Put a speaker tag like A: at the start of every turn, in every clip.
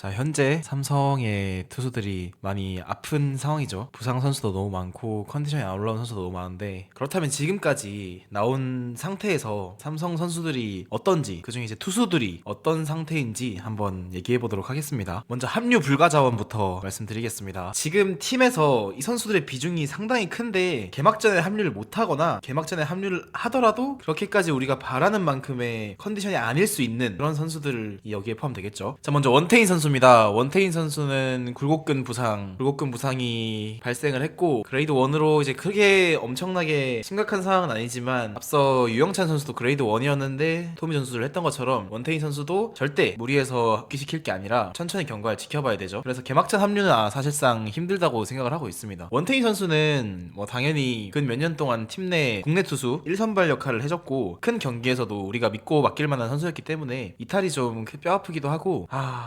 A: 자, 현재 삼성의 투수들이 많이 아픈 상황이죠. 부상 선수도 너무 많고 컨디션이 안 올라온 선수도 너무 많은데, 그렇다면 지금까지 나온 상태에서 삼성 선수들이 어떤지, 그중에 이제 투수들이 어떤 상태인지 한번 얘기해 보도록 하겠습니다. 먼저 합류 불가 자원부터 말씀드리겠습니다. 지금 팀에서 이 선수들의 비중이 상당히 큰데 개막전에 합류를 못하거나 개막전에 합류를 하더라도 그렇게까지 우리가 바라는 만큼의 컨디션이 아닐 수 있는 그런 선수들을 여기에 포함되겠죠. 자, 먼저 원태인 선수입니다. 원태인 선수는 굴곡근 부상이 발생을 했고, 그레이드 1으로 이제 크게 엄청나게 심각한 상황은 아니지만, 앞서 유영찬 선수도 그레이드 1이었는데 토미 전수를 했던 것처럼 원태인 선수도 절대 무리해서 합기시킬 게 아니라 천천히 경과를 지켜봐야 되죠. 그래서 개막전 합류는 사실상 힘들다고 생각을 하고 있습니다. 원태인 선수는 뭐 당연히 근 몇 년 동안 팀 내 국내 투수 1선발 역할을 해줬고, 큰 경기에서도 우리가 믿고 맡길 만한 선수였기 때문에 이탈이 좀 뼈아프기도 하고,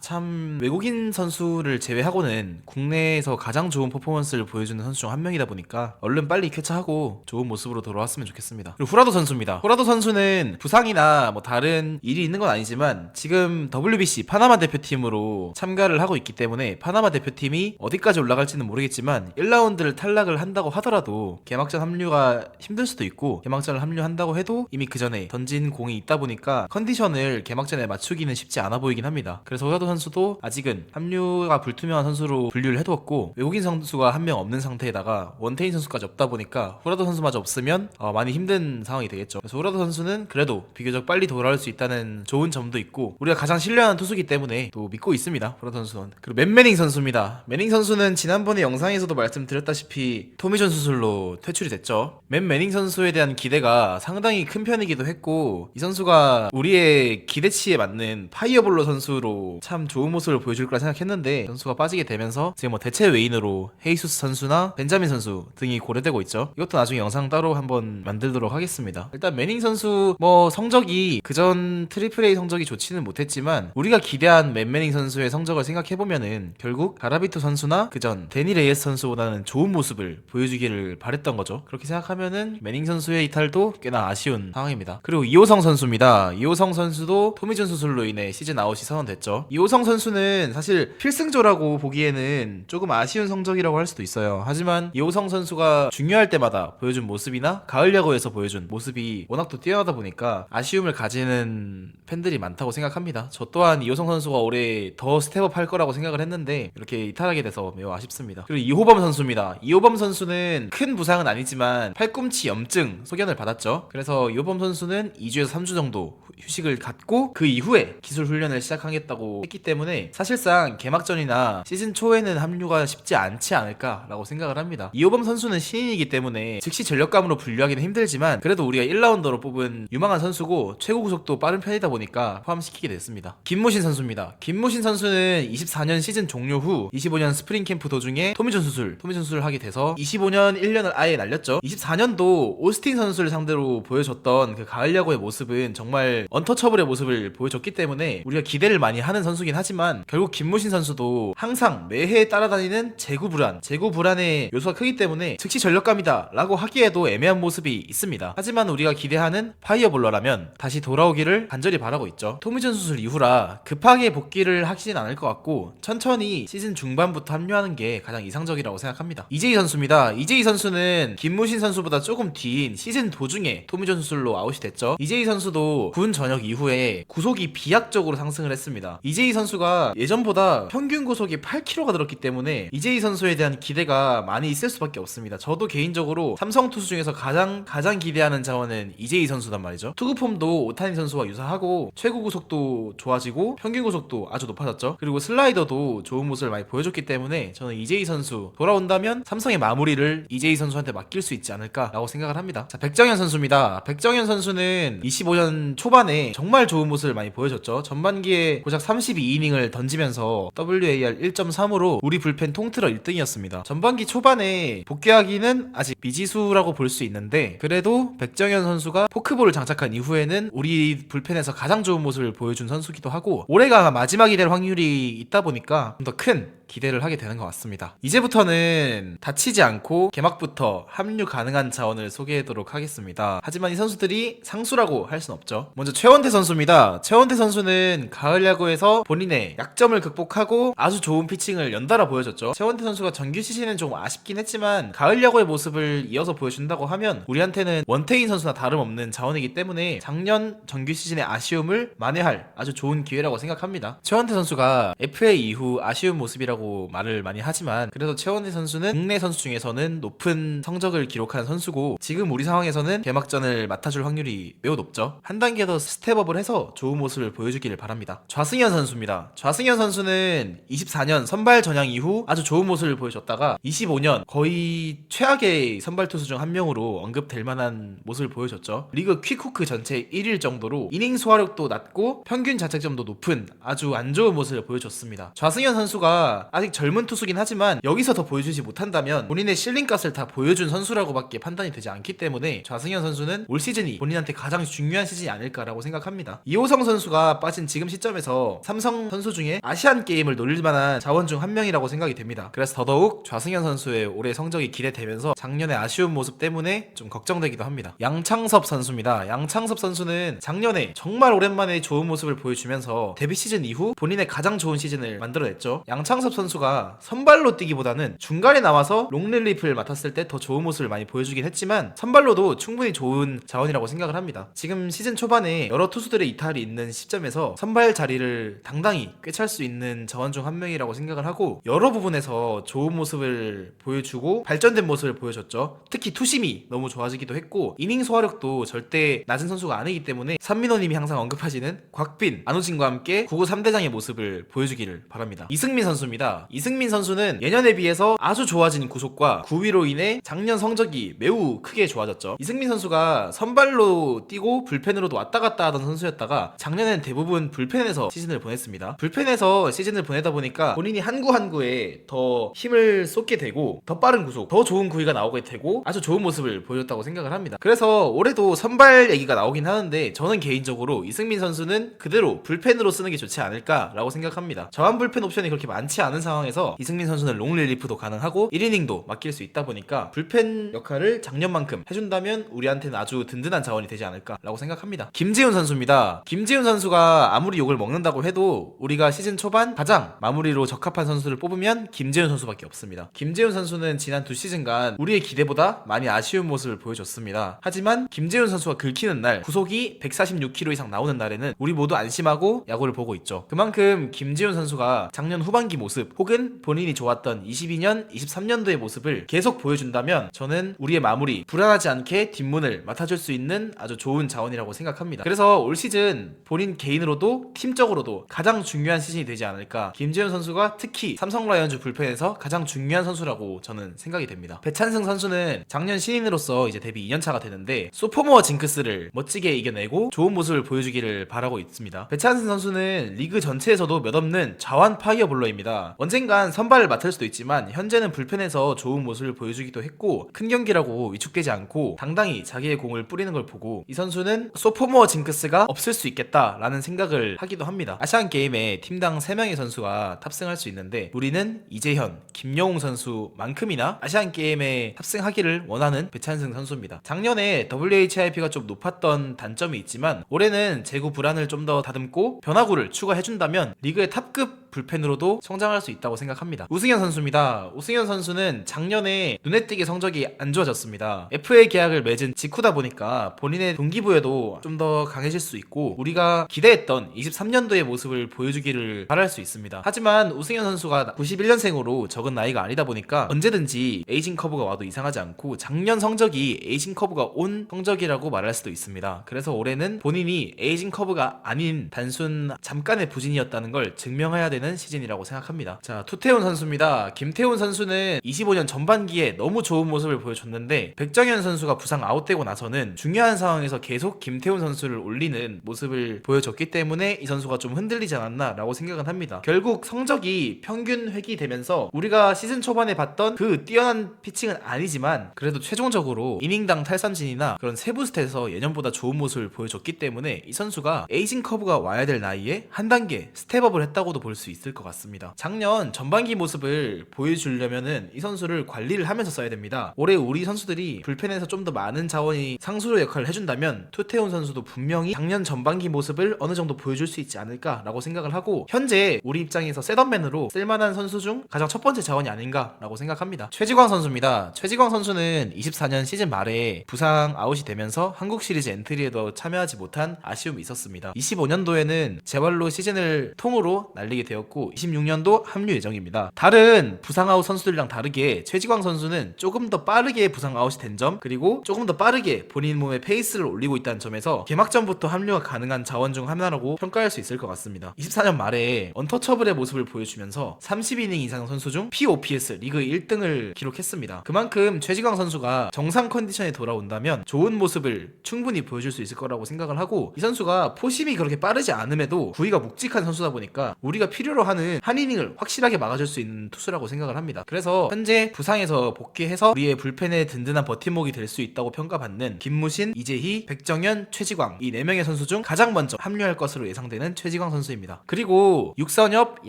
A: 참 외국인 선수를 제외하고는 국내에서 가장 좋은 퍼포먼스를 보여주는 선수 중 한 명이다 보니까 얼른 빨리 쾌차하고 좋은 모습으로 돌아왔으면 좋겠습니다. 그리고 후라도 선수입니다. 후라도 선수는 부상이나 뭐 다른 일이 있는 건 아니지만 지금 WBC 파나마 대표팀으로 참가를 하고 있기 때문에 파나마 대표팀이 어디까지 올라갈지는 모르겠지만 1라운드를 탈락을 한다고 하더라도 개막전 합류가 힘들 수도 있고, 개막전을 합류한다고 해도 이미 그 전에 던진 공이 있다 보니까 컨디션을 개막전에 맞추기는 쉽지 않아 보이긴 합니다. 그래서 후라도 선수도 아직은 합류가 불투명한 선수로 분류를 해두었고, 외국인 선수가 한 명 없는 상태에다가 원태인 선수까지 없다 보니까 후라도 선수마저 없으면 많이 힘든 상황이 되겠죠. 그래서 후라도 선수는 그래도 비교적 빨리 돌아올 수 있다는 좋은 점도 있고, 우리가 가장 신뢰하는 투수기 때문에 또 믿고 있습니다, 후라도 선수는. 그리고 맨 매닝 선수입니다. 매닝 선수는 지난번에 영상에서도 말씀드렸다시피 토미존 수술로 퇴출이 됐죠. 맨 매닝 선수에 대한 기대가 상당히 큰 편이기도 했고, 이 선수가 우리의 기대치에 맞는 파이어볼로 선수로 참 좋은 모습을 보여줄 거라 생각했는데, 선수가 빠지게 되면서 지금 뭐 대체 외인으로 헤이수스 선수나 벤자민 선수 등이 고려되고 있죠. 이것도 나중에 영상 따로 한번 만들도록 하겠습니다. 일단 매닝 선수 뭐 성적이 그전 트리플 A 성적이 좋지는 못했지만, 우리가 기대한 맨 매닝 선수의 성적을 생각해보면은 결국 가라비토 선수나 그전 데니 레이스 선수보다는 좋은 모습을 보여주기를 바랬던 거죠. 그렇게 생각하면은 매닝 선수의 이탈도 꽤나 아쉬운 상황입니다. 그리고 이호성 선수입니다. 이호성 선수도 토미존 수술로 인해 시즌 아웃이 선언됐죠. 이호성 선수는 사실 필승조라고 보기에는 조금 아쉬운 성적이라고 할 수도 있어요. 하지만 이호성 선수가 중요할 때마다 보여준 모습이나 가을 야구에서 보여준 모습이 워낙 또 뛰어나다 보니까 아쉬움을 가지는 팬들이 많다고 생각합니다. 저 또한 이호성 선수가 올해 더 스텝업 할 거라고 생각을 했는데 이렇게 이탈하게 돼서 매우 아쉽습니다. 그리고 이호범 선수입니다. 이호범 선수는 큰 부상은 아니지만 팔꿈치 염증 소견을 받았죠. 그래서 이호범 선수는 2주에서 3주 정도 휴식을 갖고 그 이후에 기술 훈련을 시작하겠다고 했기 때문에 사실상 개막전이나 시즌 초에는 합류가 쉽지 않지 않을까라고 생각을 합니다. 이호범 선수는 신인이기 때문에 즉시 전력감으로 분류하기는 힘들지만, 그래도 우리가 1라운더로 뽑은 유망한 선수고 최고 구속도 빠른 편이다 보니까 포함시키게 됐습니다. 김무신 선수입니다. 김무신 선수는 24년 시즌 종료 후 25년 스프링 캠프 도중에 토미존 수술을 하게 돼서 25년 1년을 아예 날렸죠. 24년도 오스틴 선수를 상대로 보여줬던 그 가을 야구의 모습은 정말 언터처블의 모습을 보여줬기 때문에 우리가 기대를 많이 하는 선수긴 하지만, 결국 김무신 선수도 항상 매해 따라다니는 재구 불안의 요소가 크기 때문에 즉시 전력감이다 라고 하기에도 애매한 모습이 있습니다. 하지만 우리가 기대하는 파이어볼러라면 다시 돌아오기를 간절히 바라고 있죠. 토미존 수술 이후라 급하게 복귀를 하시진 않을 것 같고, 천천히 시즌 중반부터 합류하는 게 가장 이상적이라고 생각합니다. 이재희 선수입니다. 이재희 선수는 김무신 선수보다 조금 뒤인 시즌 도중에 토미존 수술로 아웃이 됐죠. 이재희 선수도 군 전역 이후에 구속이 비약적으로 상승을 했습니다. 이재희 선수가 예전보다 평균 구속이 8kg가 늘었기 때문에 이재희 선수에 대한 기대가 많이 있을 수밖에 없습니다. 저도 개인적으로 삼성 투수 중에서 가장 기대하는 자원은 이재희 선수단 말이죠. 투구폼도 오타니 선수와 유사하고 최고 구속도 좋아지고 평균 구속도 아주 높아졌죠. 그리고 슬라이더도 좋은 모습을 많이 보여줬기 때문에 저는 이재희 선수 돌아온다면 삼성의 마무리를 이재희 선수한테 맡길 수 있지 않을까라고 생각을 합니다. 자, 백정현 선수입니다. 백정현 선수는 25년 초반에 정말 좋은 모습을 많이 보여줬죠. 전반기에 고작 32이닝을 던지면서 WAR 1.3으로 우리 불펜 통틀어 1등이었습니다. 전반기 초반에 복귀하기는 아직 미지수라고 볼 수 있는데, 그래도 백정현 선수가 포크볼을 장착한 이후에는 우리 불펜에서 가장 좋은 모습을 보여준 선수기도 하고, 올해가 마지막이 될 확률이 있다 보니까 좀 더 큰 기대를 하게 되는 것 같습니다. 이제부터는 다치지 않고 개막부터 합류 가능한 자원을 소개하도록 하겠습니다. 하지만 이 선수들이 상수라고 할 순 없죠. 먼저 최원태 선수입니다. 최원태 선수는 가을 야구에서 본인의 약점을 극복하고 아주 좋은 피칭을 연달아 보여줬죠. 최원태 선수가 정규 시즌은 좀 아쉽긴 했지만 가을 야구의 모습을 이어서 보여준다고 하면 우리한테는 원태인 선수나 다름없는 자원이기 때문에 작년 정규 시즌의 아쉬움을 만회할 아주 좋은 기회라고 생각합니다. 최원태 선수가 FA 이후 아쉬운 모습이라고 말을 많이 하지만 그래도 최원태 선수는 국내 선수 중에서는 높은 성적을 기록한 선수고 지금 우리 상황에서는 개막전을 맡아줄 확률이 매우 높죠. 한 단계 더 스텝업을 해서 좋은 모습을 보여주기를 바랍니다. 좌승현 선수입니다. 좌승현 선수는 24년 선발 전향 이후 아주 좋은 모습을 보여줬다가 25년 거의 최악의 선발 투수 중 한 명으로 언급될 만한 모습을 보여줬죠. 리그 퀵후크 전체 1위 정도로 이닝 소화력도 낮고 평균 자책점도 높은 아주 안 좋은 모습을 보여줬습니다. 좌승현 선수가 아직 젊은 투수긴 하지만 여기서 더 보여주지 못한다면 본인의 실링값을 다 보여준 선수라고밖에 판단이 되지 않기 때문에 좌승현 선수는 올 시즌이 본인한테 가장 중요한 시즌이 아닐까라고 생각합니다. 이호성 선수가 빠진 지금 시점에서 삼성 선수 중에 아시안 게임을 노릴 만한 자원 중 한 명이라고 생각이 됩니다. 그래서 더더욱 좌승현 선수의 올해 성적이 기대되면서 작년의 아쉬운 모습 때문에 좀 걱정되기도 합니다. 양창섭 선수입니다. 양창섭 선수는 작년에 정말 오랜만에 좋은 모습을 보여주면서 데뷔 시즌 이후 본인의 가장 좋은 시즌을 만들어냈죠. 양창섭 선수가 선발로 뛰기보다는 중간에 나와서 롱릴리프를 맡았을 때 더 좋은 모습을 많이 보여주긴 했지만 선발로도 충분히 좋은 자원이라고 생각을 합니다. 지금 시즌 초반에 여러 투수들의 이탈이 있는 시점에서 선발 자리를 당당히 꿰찰 수 있는 자원 중 한 명이라고 생각을 하고 여러 부분에서 좋은 모습을 보여주고 발전된 모습을 보여줬죠. 특히 투심이 너무 좋아지기도 했고 이닝 소화력도 절대 낮은 선수가 아니기 때문에 산민호님이 항상 언급하시는 곽빈, 안우진과 함께 9구 3대장의 모습을 보여주기를 바랍니다. 이승민 선수입니다. 이승민 선수는 예년에 비해서 아주 좋아진 구속과 구위로 인해 작년 성적이 매우 크게 좋아졌죠. 이승민 선수가 선발로 뛰고 불펜으로도 왔다 갔다 하던 선수였다가 작년엔 대부분 불펜에서 시즌을 보냈습니다. 불펜에서 시즌을 보내다 보니까 본인이 한 구 한 구에 더 힘을 쏟게 되고 더 빠른 구속, 더 좋은 구위가 나오게 되고 아주 좋은 모습을 보여줬다고 생각을 합니다. 그래서 올해도 선발 얘기가 나오긴 하는데 저는 개인적으로 이승민 선수는 그대로 불펜으로 쓰는 게 좋지 않을까라고 생각합니다. 저한 불펜 옵션이 그렇게 많지 않은 상황에서 이승민 선수는 롱릴리프도 가능하고 1이닝도 맡길 수 있다 보니까 불펜 역할을 작년만큼 해준다면 우리한테는 아주 든든한 자원이 되지 않을까라고 생각합니다. 김재훈 선수입니다. 김재훈 선수가 아무리 욕을 먹는다고 해도 우리가 시즌 초반 가장 마무리로 적합한 선수를 뽑으면 김재훈 선수밖에 없습니다. 김재훈 선수는 지난 두 시즌간 우리의 기대보다 많이 아쉬운 모습을 보여줬습니다. 하지만 김재훈 선수가 긁히는 날 구속이 146km 이상 나오는 날에는 우리 모두 안심하고 야구를 보고 있죠. 그만큼 김재훈 선수가 작년 후반기 모습 혹은 본인이 좋았던 22년, 23년도의 모습을 계속 보여준다면 저는 우리의 마무리 불안하지 않게 뒷문을 맡아줄 수 있는 아주 좋은 자원이라고 생각합니다. 그래서 올 시즌 본인 개인으로도 팀적으로도 가장 중요한 시즌이 되지 않을까. 김재훈 선수가 특히 삼성 라이온즈 불펜에서 가장 중요한 선수라고 저는 생각이 됩니다. 배찬승 선수는 작년 신인으로서 이제 데뷔 2년차가 되는데 소포모어 징크스를 멋지게 이겨내고 좋은 모습을 보여주기를 바라고 있습니다. 배찬승 선수는 리그 전체에서도 몇 없는 자완 파이어볼러입니다. 언젠간 선발을 맡을 수도 있지만 현재는 불펜에서 좋은 모습을 보여주기도 했고 큰 경기라고 위축되지 않고 당당히 자기의 공을 뿌리는 걸 보고 이 선수는 소포모어 징크스가 없을 수 있겠다라는 생각을 하기도 합니다. 아시안 게임에 팀당 3명의 선수가 탑승할 수 있는데 우리는 이재현, 김영웅 선수만큼이나 아시안 게임에 탑승하기를 원하는 배찬승 선수입니다. 작년에 WHIP가 좀 높았던 단점이 있지만 올해는 제구 불안을 좀 더 다듬고 변화구를 추가해준다면 리그의 탑급 불펜으로도 성장할 수 있다고 생각합니다. 우승현 선수입니다. 우승현 선수는 작년에 눈에 띄게 성적이 안 좋아졌습니다. FA 계약을 맺은 직후다 보니까 본인의 동기부여도 좀 더 강해질 수 있고 우리가 기대했던 23년도의 모습을 보여주기를 바랄 수 있습니다. 하지만 우승현 선수가 91년생으로 적은 나이가 아니다 보니까 언제든지 에이징 커브가 와도 이상하지 않고 작년 성적이 에이징 커브가 온 성적이라고 말할 수도 있습니다. 그래서 올해는 본인이 에이징 커브가 아닌 단순 잠깐의 부진이었다는 걸 증명해야 되는 시즌이라고 생각합니다. 자, 투태훈 선수입니다. 김태훈 선수는 25년 전반기에 너무 좋은 모습을 보여줬는데 백정현 선수가 부상 아웃되고 나서는 중요한 상황에서 계속 김태훈 선수를 올리는 모습을 보여줬기 때문에 이 선수가 좀 흔들리지 않았나 라고 생각은 합니다. 결국 성적이 평균 획이되면서 우리가 시즌 초반에 봤던 그 뛰어난 피칭은 아니지만 그래도 최종적으로 이닝당 탈삼진이나 그런 세부 스탯에서 예년보다 좋은 모습을 보여줬기 때문에 이 선수가 에이징 커브가 와야 될 나이에 한 단계 스텝업을 했다고도 볼 수 있을 것 같습니다. 작년 전반기 모습을 보여주려면은 이 선수를 관리를 하면서 써야 됩니다. 올해 우리 선수들이 불펜에서 좀 더 많은 자원이 상수로 역할을 해준다면 투태훈 선수도 분명히 작년 전반기 모습을 어느 정도 보여줄 수 있지 않을까라고 생각을 하고, 현재 우리 입장에서 셋업맨으로 쓸만한 선수 중 가장 첫 번째 자원이 아닌가라고 생각합니다. 최지광 선수입니다. 최지광 선수는 24년 시즌 말에 부상 아웃이 되면서 한국 시리즈 엔트리에도 참여하지 못한 아쉬움이 있었습니다. 25년도에는 재활로 시즌을 통으로 날리게 되었고 26년도 합류 예정입니다. 다른 부상 아웃 선수들이랑 다르게 최지광 선수는 조금 더 빠르게 부상 아웃이 된 점, 그리고 조금 더 빠르게 본인 몸의 페이스를 올리고 있다는 점에서 개막전부터 합류가 가능한 자원 중 하나라고 평가할 수 있을 것 같습니다. 24년 말에 언터처블의 모습을 보여주면서 30이닝 이상 선수 중 POPS 리그 1등을 기록했습니다. 그만큼 최지광 선수가 정상 컨디션에 돌아온다면 좋은 모습을 충분히 보여줄 수 있을 거라고 생각을 하고, 이 선수가 포심이 그렇게 빠르지 않음에도 구위가 묵직한 선수다 보니까 우리가 필요로 하는 한 이닝을 확실하게 막아줄 수 있는 투수라고 생각을 합니다. 그래서 현재 부상에서 복귀해서 우리의 불펜의 든든한 버팀목이 될 수 있다고 평가받는 김무신, 이재희, 백정현, 최지광, 이 4명의 선수 중 가장 먼저 합류할 것으로 예상되는 최지광 선수입니다. 그리고 육선엽,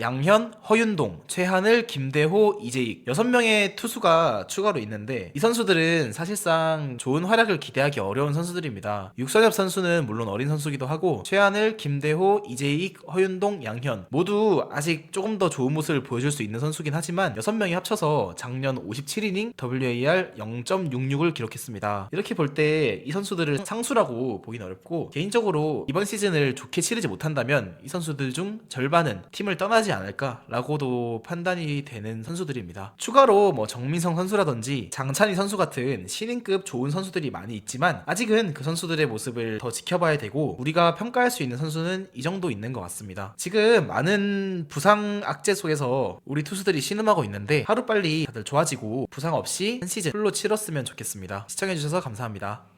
A: 양현, 허윤동, 최하늘, 김대호, 이재익 6명의 투수가 추가로 있는데, 이 선수들은 사실상 좋은 활약을 기대하기 어려운 선수들입니다. 육선엽 선수는 물론 어린 선수기도 하고, 최하늘, 김대호, 이재익, 허윤동, 양현 모두 아직 조금 더 좋은 모습을 보여줄 수 있는 선수긴 하지만 6명이 합쳐서 작년 57이닝 WAR 0.66을 기록했습니다. 이렇게 볼 때 이 선수들을 상수라고 보긴 어렵고, 개인적으로 이번 시즌을 좋게 치르지 못한다면 이 선수들 중 절반은 팀을 떠나지 않을까라고도 판단이 되는 선수들입니다. 추가로 정민성 선수라든지 장찬희 선수 같은 신인급 좋은 선수들이 많이 있지만 아직은 그 선수들의 모습을 더 지켜봐야 되고, 우리가 평가할 수 있는 선수는 이 정도 있는 것 같습니다. 지금 많은 부상 악재 속에서 우리 투수들이 신음하고 있는데 하루빨리 다들 좋아지고 부상 없이 한 시즌 풀로 치렀으면 좋겠습니다. 시청해주셔서 감사합니다.